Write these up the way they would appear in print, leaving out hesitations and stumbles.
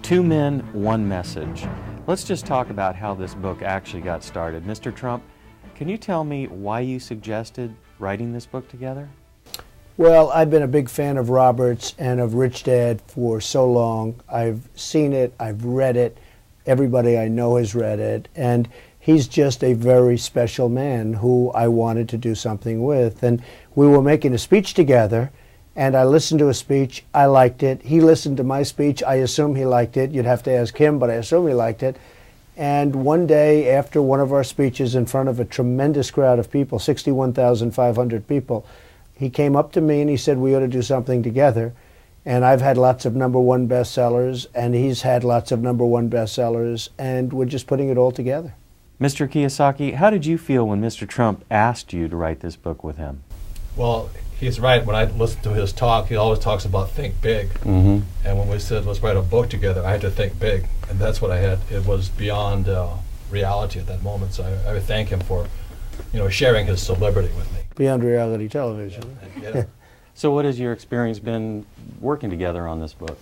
Two Men, One Message. Let's just talk about how this book actually got started. Mr. Trump, can you tell me why you suggested writing this book together? Well, I've been a big fan of Robert's and of Rich Dad for so long. I've seen it, I've read it, everybody I know has read it, and he's just a very special man who I wanted to do something with. And we were making a speech together, and I listened to a speech, I liked it. He listened to my speech, I assume he liked it. You'd have to ask him, but I assume he liked it. And one day after one of our speeches in front of a tremendous crowd of people, 61,500 people, he came up to me and he said, we ought to do something together. And I've had lots of #1 bestsellers, and he's had lots of #1 bestsellers, and we're just putting it all together. Mr. Kiyosaki, how did you feel when Mr. Trump asked you to write this book with him? Well, he's right. When I listen to his talk, he always talks about think big. Mm-hmm. And when we said, let's write a book together, I had to think big. And that's what I had. It was beyond reality at that moment. So I would thank him for, sharing his celebrity with me. Beyond reality television. Yeah. So what has your experience been working together on this book?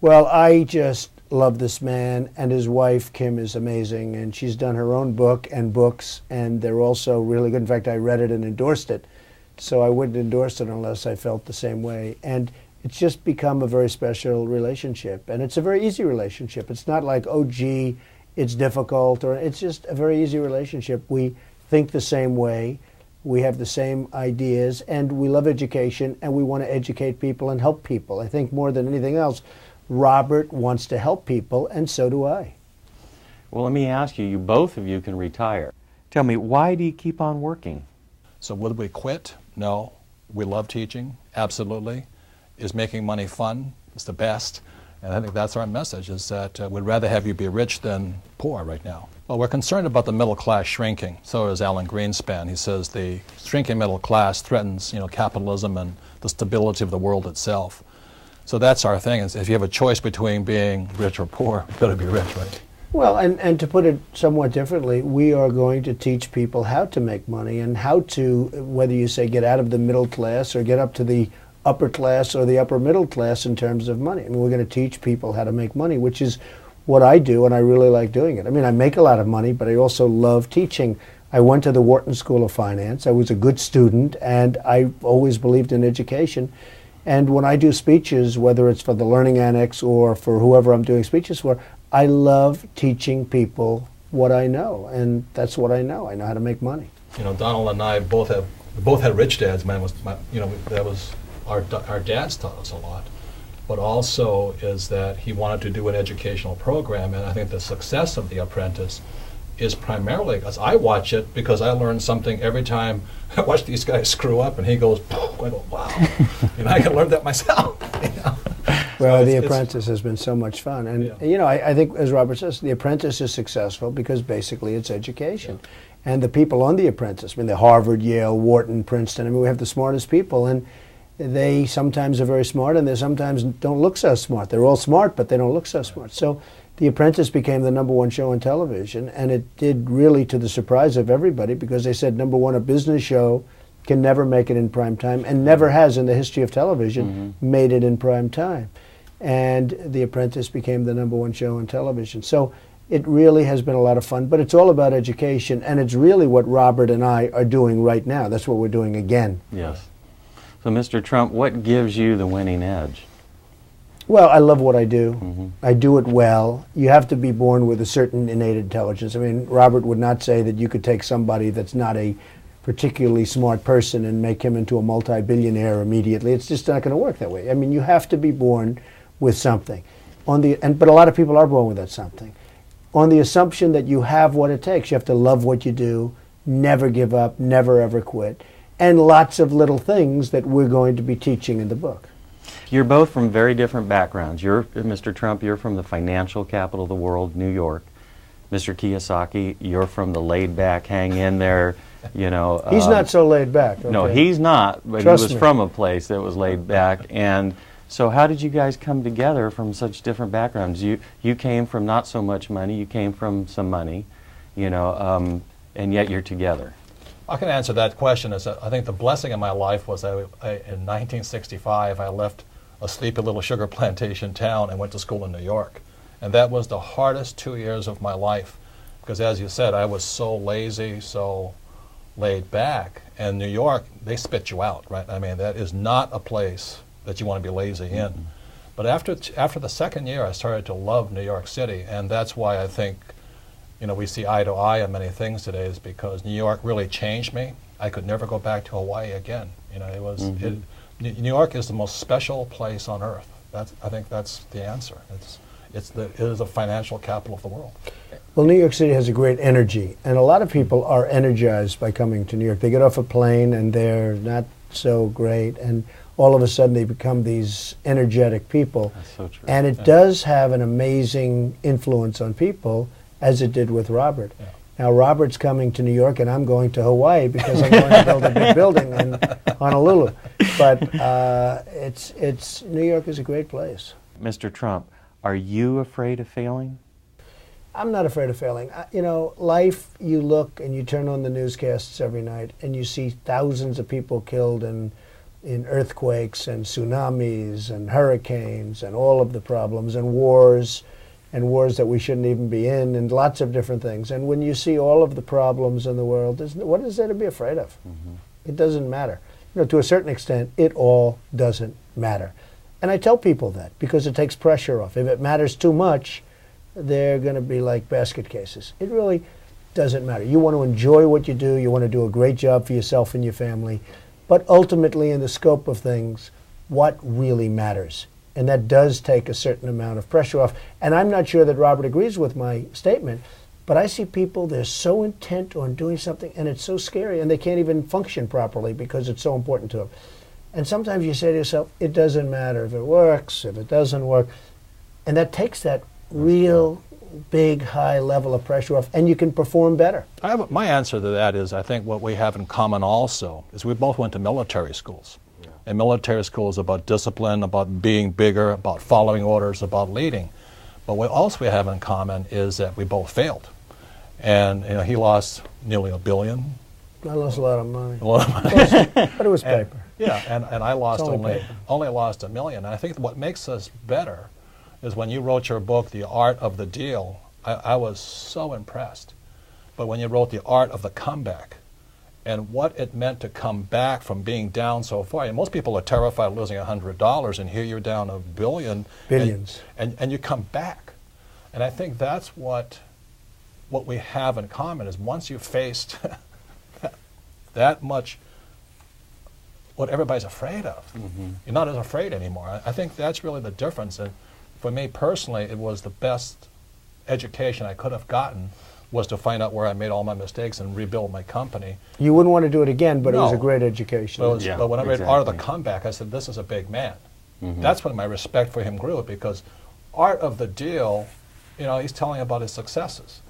Well, I just love this man, and his wife, Kim, is amazing, and she's done her own book and books, and they're also really good. In fact, I read it and endorsed it, so I wouldn't endorse it unless I felt the same way. And it's just become a very special relationship, and it's a very easy relationship. It's not like, oh, gee, it's difficult, or it's just a very easy relationship. We think the same way. We have the same ideas, and we love education, and we want to educate people and help people. I think more than anything else, Robert wants to help people, and so do I. Well, let me ask you, both of you can retire. Tell me, why do you keep on working? So would we quit? No. We love teaching? Absolutely. Is making money fun? It's the best. And I think that's our message, is that we'd rather have you be rich than poor right now. Well, we're concerned about the middle class shrinking. So is Alan Greenspan. He says the shrinking middle class threatens, capitalism and the stability of the world itself. So that's our thing, is if you have a choice between being rich or poor, you've got to be rich, right? Well, and to put it somewhat differently, we are going to teach people how to make money and how to, whether you say get out of the middle class or get up to the upper class or the upper middle class in terms of money. I mean, we're going to teach people how to make money, which is what I do, and I really like doing it. I mean, I make a lot of money, but I also love teaching. I went to the Wharton School of Finance. I was a good student, and I always believed in education. And when I do speeches, whether it's for the Learning Annex or for whoever I'm doing speeches for, I love teaching people what I know, and that's what I know. I know how to make money. Donald and I both had rich dads. That was our dads taught us a lot. But also is that he wanted to do an educational program, and I think the success of The Apprentice is primarily, as I watch it, because I learn something every time I watch these guys screw up, and he goes, I go, wow, I can learn that myself. Well, So The Apprentice has been so much fun. And, yeah. I think, as Robert says, The Apprentice is successful because basically it's education. Yeah. And the people on The Apprentice, the Harvard, Yale, Wharton, Princeton, we have the smartest people, and they sometimes are very smart, and they sometimes don't look so smart. They're all smart, but they don't look so smart. So The Apprentice became the #1 show on television, and it did really to the surprise of everybody, because they said, #1, a business show can never make it in prime time, and never has in the history of television made it in prime time. And The Apprentice became the #1 show on television. So it really has been a lot of fun, but it's all about education, and it's really what Robert and I are doing right now. That's what we're doing again. Yes. So, Mr. Trump, what gives you the winning edge? Well, I love what I do. I do it well. You have to be born with a certain innate intelligence. I mean, Robert would not say that you could take somebody that's not a particularly smart person and make him into a multi-billionaire immediately. It's just not going to work that way. I mean, you have to be born with something. But a lot of people are born with that something. On the assumption that you have what it takes. You have to love what you do, never give up, never ever quit, and lots of little things that we're going to be teaching in the book. You're both from very different backgrounds. Mr. Trump, you're from the financial capital of the world, New York. Mr. Kiyosaki, you're from the laid-back, hang in there, He's not so laid back. Okay? No, he's not, but Trust he was me. from a place that was laid back. And so how did you guys come together from such different backgrounds? You came from not so much money, you came from some money, and yet you're together. I can answer that question. I think the blessing in my life was that in 1965 I left a sleepy little sugar plantation town and went to school in New York. And that was the hardest 2 years of my life, because as you said, I was so lazy, so laid back. And New York, they spit you out, right? I mean, that is not a place that you want to be lazy in. But after the second year, I started to love New York City, and that's why I think, you know, we see eye to eye on many things today, is because New York really changed me. I could never go back to Hawaii again. You know, it was New York is the most special place on earth. I think that's the answer. It is a financial capital of the world. Well, New York City has a great energy, and a lot of people are energized by coming to New York. They get off a plane and they're not so great, and all of a sudden they become these energetic people. That's so true. And it does have an amazing influence on people, as it did with Robert. Yeah. Now, Robert's coming to New York, and I'm going to Hawaii because I'm going to build a big building in Honolulu. But New York is a great place. Mr. Trump, are you afraid of failing? I'm not afraid of failing. You know, life, you look and you turn on the newscasts every night and you see thousands of people killed in earthquakes and tsunamis and hurricanes and all of the problems and wars that we shouldn't even be in, and lots of different things. And when you see all of the problems in the world, what is there to be afraid of? It doesn't matter. You know, to a certain extent, it all doesn't matter. And I tell people that because it takes pressure off. If it matters too much, they're going to be like basket cases. It really doesn't matter. You want to enjoy what you do. You want to do a great job for yourself and your family. But ultimately, in the scope of things, what really matters? And that does take a certain amount of pressure off. And I'm not sure that Robert agrees with my statement, but I see people, they're so intent on doing something, and it's so scary, and they can't even function properly because it's so important to them. And sometimes you say to yourself, it doesn't matter if it works, if it doesn't work. And that takes that real big, high level of pressure off, and you can perform better. My answer to that is, I think what we have in common also is we both went to military schools. And military school is about discipline, about being bigger, about following orders, about leading. But what else we have in common is that we both failed. And you know, he lost nearly $1 billion. I lost a lot of money. A lot of money. But it was paper. And I lost only only lost $1 million. And I think what makes us better is when you wrote your book, The Art of the Deal, I was so impressed. But when you wrote The Art of the Comeback, and what it meant to come back from being down so far. And most people are terrified of losing $100, and here you're down $1 billion. Billions. And you come back. And I think that's what we have in common, is once you've faced that much what everybody's afraid of, you're not as afraid anymore. I think that's really the difference. And for me personally, it was the best education I could have gotten, was to find out where I made all my mistakes and rebuild my company. You wouldn't want to do it again, but it was a No. great education. But when I read Art of the Comeback, I said, this is a big man. That's when my respect for him grew, because Art of the Deal, you know, he's telling about his successes.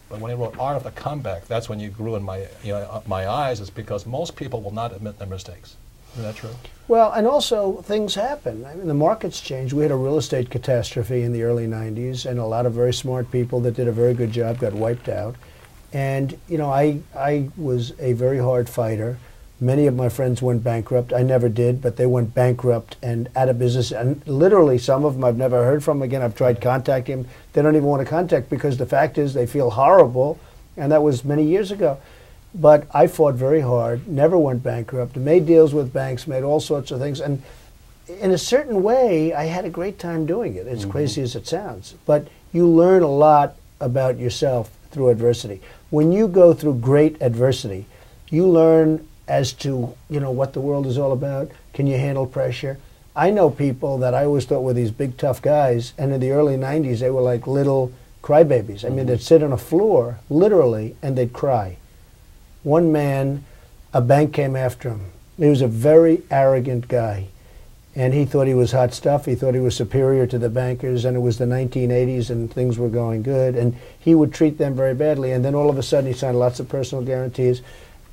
But when he wrote Art of the Comeback, that's when you grew in my eyes, is because most people will not admit their mistakes. Isn't that true? Well, and also things happen. I mean, the markets change. We had a real estate catastrophe in the early 90s, and a lot of very smart people that did a very good job got wiped out. And, you know, I was a very hard fighter. Many of my friends went bankrupt. I never did, but they went bankrupt and out of business. And literally, some of them I've never heard from again. I've tried contacting them. They don't even want to contact, because the fact is they feel horrible, and that was many years ago. But I fought very hard, never went bankrupt, made deals with banks, made all sorts of things. And in a certain way, I had a great time doing it, as crazy as it sounds. But you learn a lot about yourself through adversity. When you go through great adversity, you learn as to, you know, what the world is all about. Can you handle pressure? I know people that I always thought were these big, tough guys, and in the early 90s, they were like little crybabies. I mean, they'd sit on a floor, literally, and they'd cry. One man, a bank came after him. He was a very arrogant guy, and he thought he was hot stuff. He thought he was superior to the bankers, and it was the 1980s, and things were going good, and he would treat them very badly. And then all of a sudden, he signed lots of personal guarantees.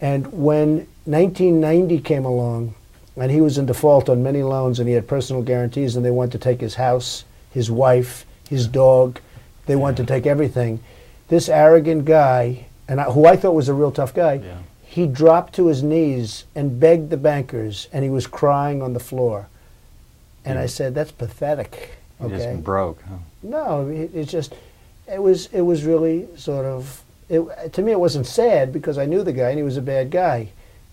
And when 1990 came along, and he was in default on many loans, and he had personal guarantees, and they wanted to take his house, his wife, his dog, they wanted to take everything. This arrogant guy, who I thought was a real tough guy, he dropped to his knees and begged the bankers, and he was crying on the floor. And I said, that's pathetic. You Okay. just broke. Huh? No, it's just, it was really sort of, to me it wasn't sad because I knew the guy and he was a bad guy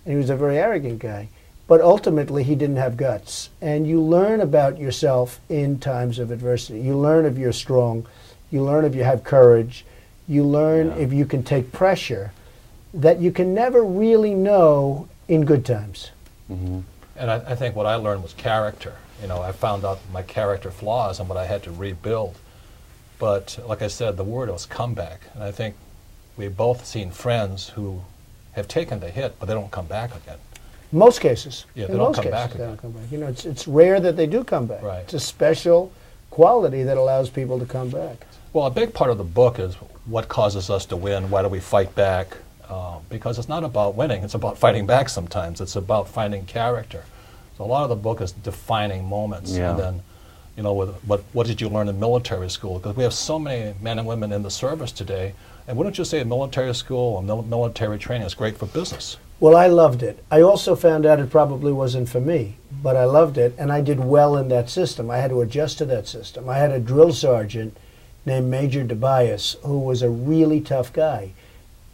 and he was a very arrogant guy. But ultimately he didn't have guts. And you learn about yourself in times of adversity. You learn if you're strong. You learn if you have courage. You learn if you can take pressure that you can never really know in good times. Mm-hmm. And I think what I learned was character. You know, I found out my character flaws and what I had to rebuild. But like I said, the word was comeback. And I think we've both seen friends who have taken the hit, but they don't come back again. Most cases. Yeah, they in don't most come cases, back they again. don't come back. You know, it's rare that they do come back. Right. It's a special quality that allows people to come back. Well, a big part of the book is what causes us to win, why do we fight back? Because it's not about winning, it's about fighting back sometimes. It's about finding character. So a lot of the book is defining moments. Yeah. And then, you know, what did you learn in military school? Because we have so many men and women in the service today. And wouldn't you say military school or military training is great for business? Well, I loved it. I also found out it probably wasn't for me, but I loved it, and I did well in that system. I had to adjust to that system. I had a drill sergeant named Major DeBias, who was a really tough guy.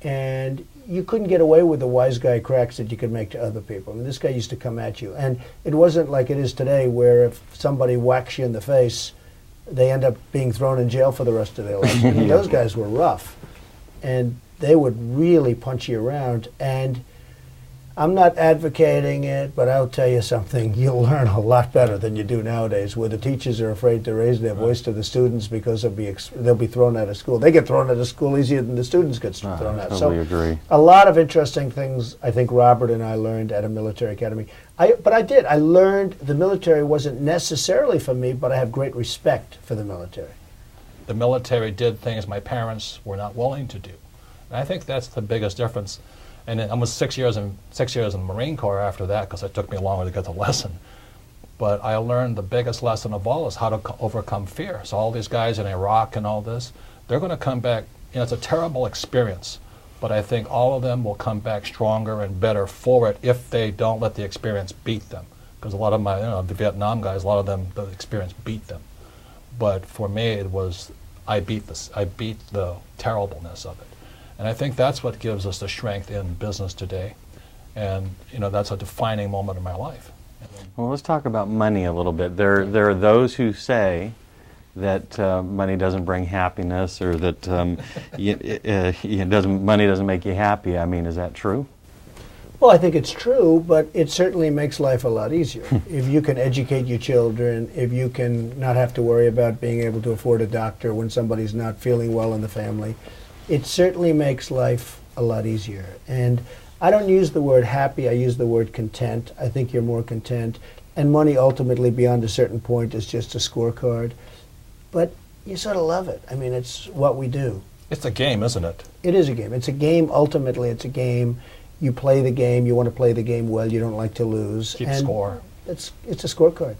And you couldn't get away with the wise guy cracks that you could make to other people. I mean, this guy used to come at you. And it wasn't like it is today, where if somebody whacks you in the face, they end up being thrown in jail for the rest of their life. I mean, those guys were rough. And they would really punch you around. And I'm not advocating it, but I'll tell you something. You'll learn a lot better than you do nowadays, where the teachers are afraid to raise their voice to the students because they'll be thrown out of school. They get thrown out of school easier than the students get thrown out. I totally agree. A lot of interesting things I think Robert and I learned at a military academy. But I did. I learned the military wasn't necessarily for me, but I have great respect for the military. The military did things my parents were not willing to do. And I think that's the biggest difference. And I was 6 years in the Marine Corps after that because it took me longer to get the lesson. But I learned the biggest lesson of all is how to overcome fear. So all these guys in Iraq and all this, they're going to come back. You know, it's a terrible experience, but I think all of them will come back stronger and better for it if they don't let the experience beat them. Because a lot of the Vietnam guys, a lot of them, the experience beat them. But for me, it was I beat the terribleness of it. And I think that's what gives us the strength in business today. And, you know, that's a defining moment in my life. Well, let's talk about money a little bit. There are those who say that money doesn't bring happiness, or that money doesn't make you happy. I mean, is that true? Well, I think it's true, but it certainly makes life a lot easier. If you can educate your children, if you can not have to worry about being able to afford a doctor when somebody's not feeling well in the family, it certainly makes life a lot easier. And I don't use the word happy, I use the word content. I think you're more content. And money ultimately, beyond a certain point, is just a scorecard. But you sort of love it. I mean, it's what we do. It's a game, isn't it? It is a game. It's a game. Ultimately, it's a game. You play the game. You want to play the game well. You don't like to lose. Keep and score. It's a scorecard.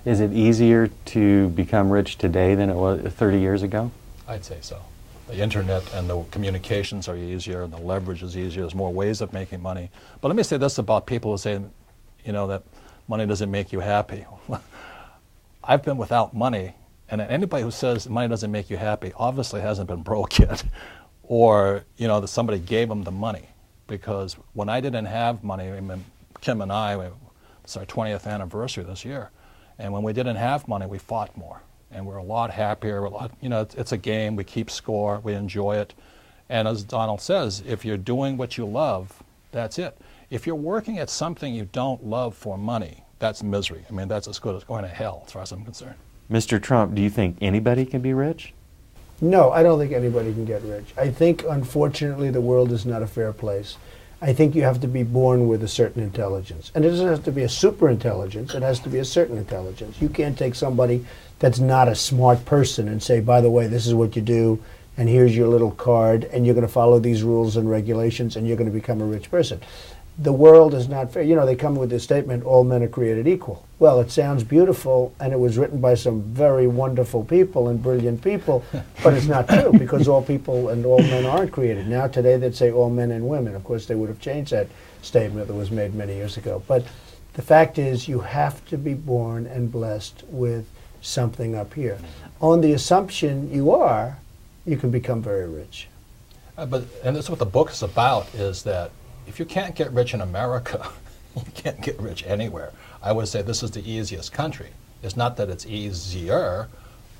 Is it easier to become rich today than it was 30 years ago? I'd say so. The internet and the communications are easier, and the leverage is easier. There's more ways of making money. But let me say this about people who say, you know, that money doesn't make you happy. I've been without money, and anybody who says money doesn't make you happy obviously hasn't been broke yet, or, you know, that somebody gave them the money. Because when I didn't have money, I mean, Kim and I, it's our 20th anniversary this year, and when we didn't have money, we fought more. And we're a lot happier. We're a lot, you know, it's a game. We keep score. We enjoy it. And as Donald says, if you're doing what you love, that's it. If you're working at something you don't love for money, that's misery. I mean, that's as good as going to hell, as far as I'm concerned. Mr. Trump, do you think anybody can be rich? No, I don't think anybody can get rich. I think, unfortunately, the world is not a fair place. I think you have to be born with a certain intelligence. And it doesn't have to be a super intelligence. It has to be a certain intelligence. You can't take somebody that's not a smart person and say, by the way, this is what you do, and here's your little card, and you're going to follow these rules and regulations, and you're going to become a rich person. The world is not fair. You know, they come with this statement, all men are created equal. Well, it sounds beautiful, and it was written by some very wonderful people and brilliant people, but it's not true, because all people and all men aren't created. Now, today, they'd say all men and women. Of course, they would have changed that statement that was made many years ago. But the fact is, you have to be born and blessed with something up here. On the assumption you are, you can become very rich. And that's what the book is about, is that if you can't get rich in America, you can't get rich anywhere. I would say this is the easiest country. It's not that it's easier,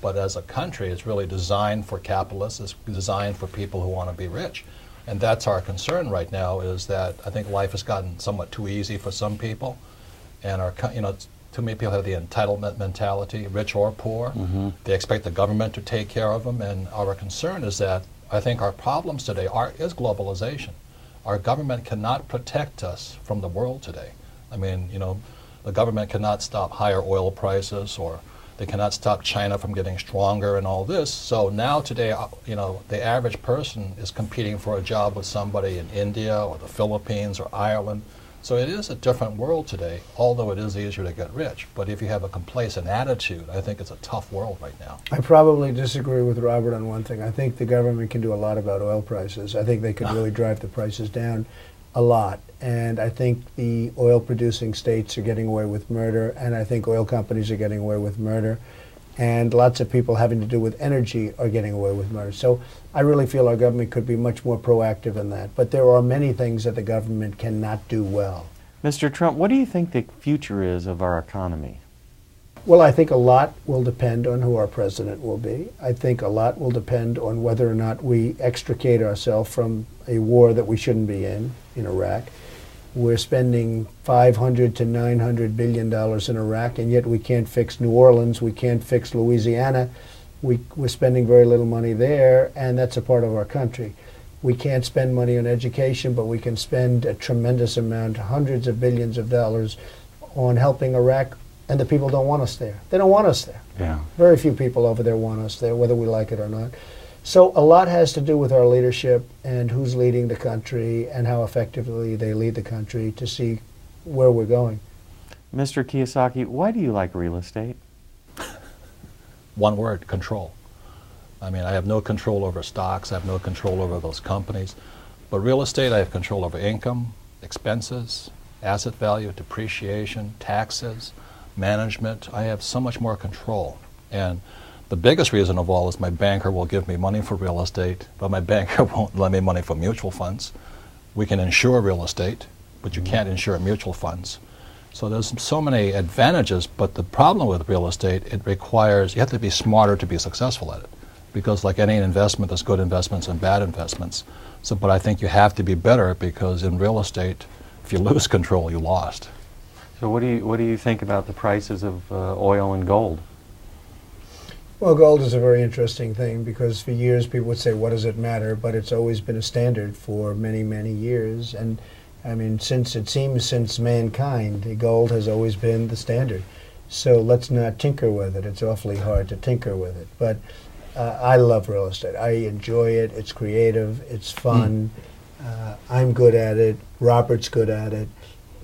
but as a country, it's really designed for capitalists. It's designed for people who want to be rich. And that's our concern right now, is that I think life has gotten somewhat too easy for some people. And too many people have the entitlement mentality, rich or poor. They expect the government to take care of them. And our concern is that I think our problems today is globalization. Our government cannot protect us from the world today. I mean, the government cannot stop higher oil prices, or they cannot stop China from getting stronger and all this. So now today, the average person is competing for a job with somebody in India or the Philippines or Ireland. So it is a different world today, although it is easier to get rich. But if you have a complacent attitude, I think it's a tough world right now. I probably disagree with Robert on one thing. I think the government can do a lot about oil prices. I think they could really drive the prices down a lot. And I think the oil-producing states are getting away with murder, and I think oil companies are getting away with murder. And lots of people having to do with energy are getting away with murder. So I really feel our government could be much more proactive in that. But there are many things that the government cannot do well. Mr. Trump, what do you think the future is of our economy? Well, I think a lot will depend on who our president will be. I think a lot will depend on whether or not we extricate ourselves from a war that we shouldn't be in Iraq. We're spending $500 to $900 billion in Iraq, and yet we can't fix New Orleans, we can't fix Louisiana. We're spending very little money there, and that's a part of our country. We can't spend money on education, but we can spend a tremendous amount, hundreds of billions of dollars, on helping Iraq, and the people don't want us there. They don't want us there. Yeah. Very few people over there want us there, whether we like it or not. So a lot has to do with our leadership and who's leading the country and how effectively they lead the country to see where we're going. Mr. Kiyosaki, why do you like real estate? One word: control. I mean, I have no control over stocks. I have no control over those companies. But real estate, I have control over income, expenses, asset value, depreciation, taxes, management. I have so much more control. And the biggest reason of all is my banker will give me money for real estate, but my banker won't lend me money for mutual funds. We can insure real estate, but you can't insure mutual funds. So there's so many advantages, but the problem with real estate, it requires, you have to be smarter to be successful at it. Because like any investment, there's good investments and bad investments. So, but I think you have to be better, because in real estate, if you lose control, you lost. So what do you think about the prices of oil and gold? Well, gold is a very interesting thing, because for years people would say, what does it matter? But it's always been a standard for many, many years. And I mean, since mankind, gold has always been the standard. So let's not tinker with it. It's awfully hard to tinker with it. But I love real estate. I enjoy it. It's creative. It's fun. I'm good at it. Robert's good at it.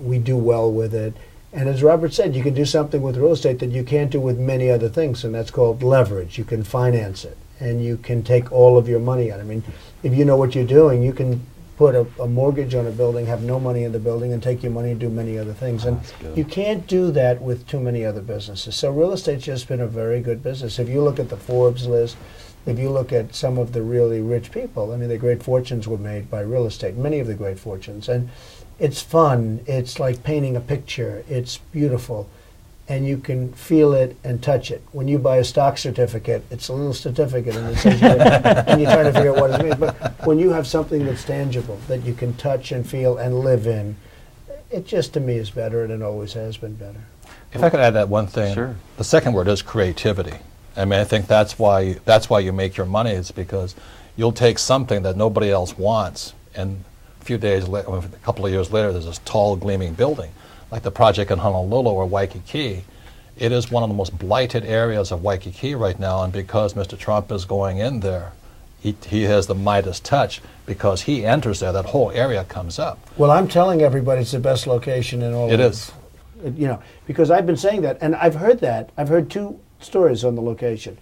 We do well with it. And as Robert said, you can do something with real estate that you can't do with many other things, and that's called leverage. You can finance it, and you can take all of your money out. I mean, if you know what you're doing, you can put a mortgage on a building, have no money in the building, and take your money and do many other things. And you can't do that with too many other businesses. So real estate's just been a very good business. If you look at the Forbes list, if you look at some of the really rich people, I mean, the great fortunes were made by real estate, many of the great fortunes. And it's fun. It's like painting a picture. It's beautiful. And you can feel it and touch it. When you buy a stock certificate, it's a little certificate, and it says and you're trying to figure out what it means. But when you have something that's tangible, that you can touch and feel and live in, it just, to me, is better, and it always has been better. If I could add that one thing, Sure. The second word is creativity. I mean, I think that's why you make your money. It's because you'll take something that nobody else wants, and a few days later, a couple of years later, there's this tall, gleaming building, like the project in Honolulu or Waikiki. It is one of the most blighted areas of Waikiki right now, and because Mr. Trump is going in there, he has the Midas touch. Because he enters there, that whole area comes up. Well, I'm telling everybody it's the best location in all of It is. You know, because I've been saying that, and I've heard that. I've heard two stories on the location.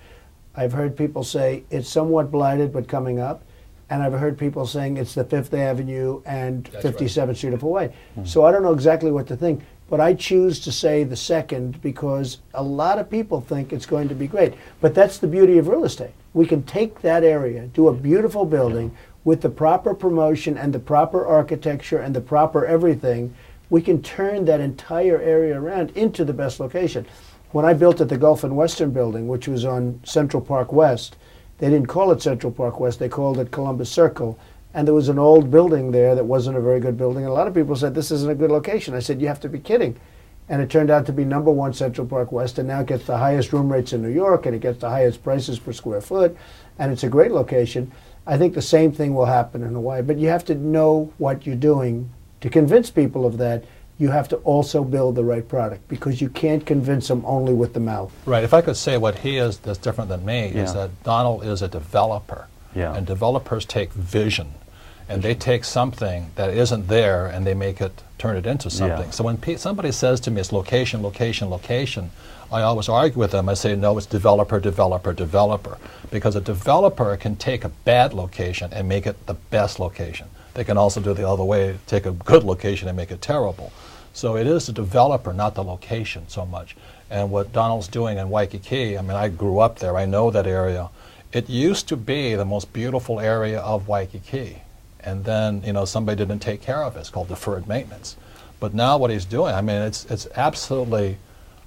I've heard people say it's somewhat blighted but coming up, and I've heard people saying it's the 5th Avenue and That's 57th Street of Hawaii. So I don't know exactly what to think, but I choose to say the second because a lot of people think it's going to be great. But that's the beauty of real estate. We can take that area, do a beautiful building with the proper promotion and the proper architecture and the proper everything. We can turn that entire area around into the best location. When I built at the Gulf and Western building, which was on Central Park West, they didn't call it Central Park West, they called it Columbus Circle. And there was an old building there that wasn't a very good building. And a lot of people said, this isn't a good location. I said, you have to be kidding. And it turned out to be #1 Central Park West, and now it gets the highest room rates in New York, and it gets the highest prices per square foot, and it's a great location. I think the same thing will happen in Hawaii, but you have to know what you're doing. To convince people of that, you have to also build the right product, because you can't convince them only with the mouth. Right. If I could say what he is that's different than me, is Yeah. that Donald is a developer. Yeah. And developers take vision, and they take something that isn't there and they make it, turn it into something. Yeah. So when somebody says to me it's location, location, location, I always argue with them. I say, no, it's developer, developer, developer. Because a developer can take a bad location and make it the best location. They can also do the other way, take a good location and make it terrible. So it is the developer, not the location so much. And what Donald's doing in Waikiki, I mean, I grew up there, I know that area. It used to be the most beautiful area of Waikiki. And then, you know, somebody didn't take care of it. It's called deferred maintenance. But now what he's doing, I mean, it's absolutely,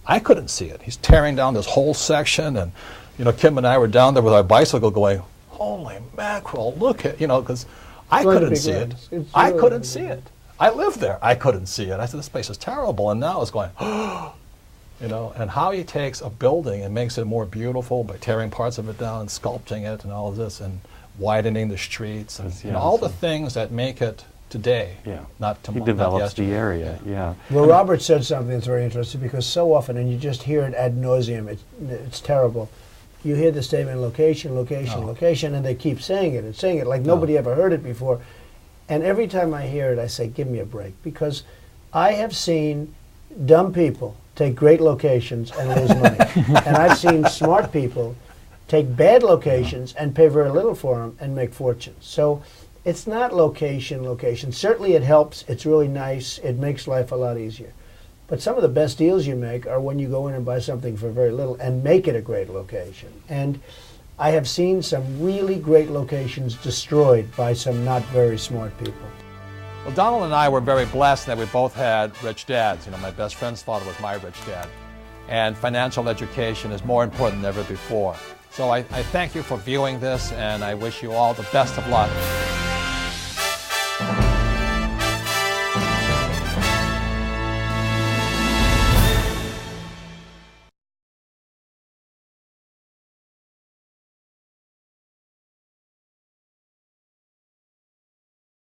I couldn't see it. He's tearing down this whole section, and, you know, Kim and I were down there with our bicycle going, holy mackerel, look at, you know, because I couldn't see it. I couldn't see it. I lived there. I couldn't see it. I said, this place is terrible. And now it's going, you know, and how he takes a building and makes it more beautiful by tearing parts of it down and sculpting it and all of this and widening the streets and you know, all the things that make it today, not tomorrow. He develops the area, yeah. Well, Robert said something that's very interesting, because so often, and you just hear it ad nauseum, it's terrible. You hear the statement, location, location, location, and they keep saying it and saying it like nobody ever heard it before. And every time I hear it, I say, give me a break, because I have seen dumb people take great locations and lose money. And I've seen smart people take bad locations and pay very little for them and make fortunes. So it's not location, location. Certainly it helps. It's really nice. It makes life a lot easier. But some of the best deals you make are when you go in and buy something for very little and make it a great location. And I have seen some really great locations destroyed by some not very smart people. Well, Donald and I were very blessed that we both had rich dads. You know, my best friend's father was my rich dad. And financial education is more important than ever before. So I thank you for viewing this, and I wish you all the best of luck.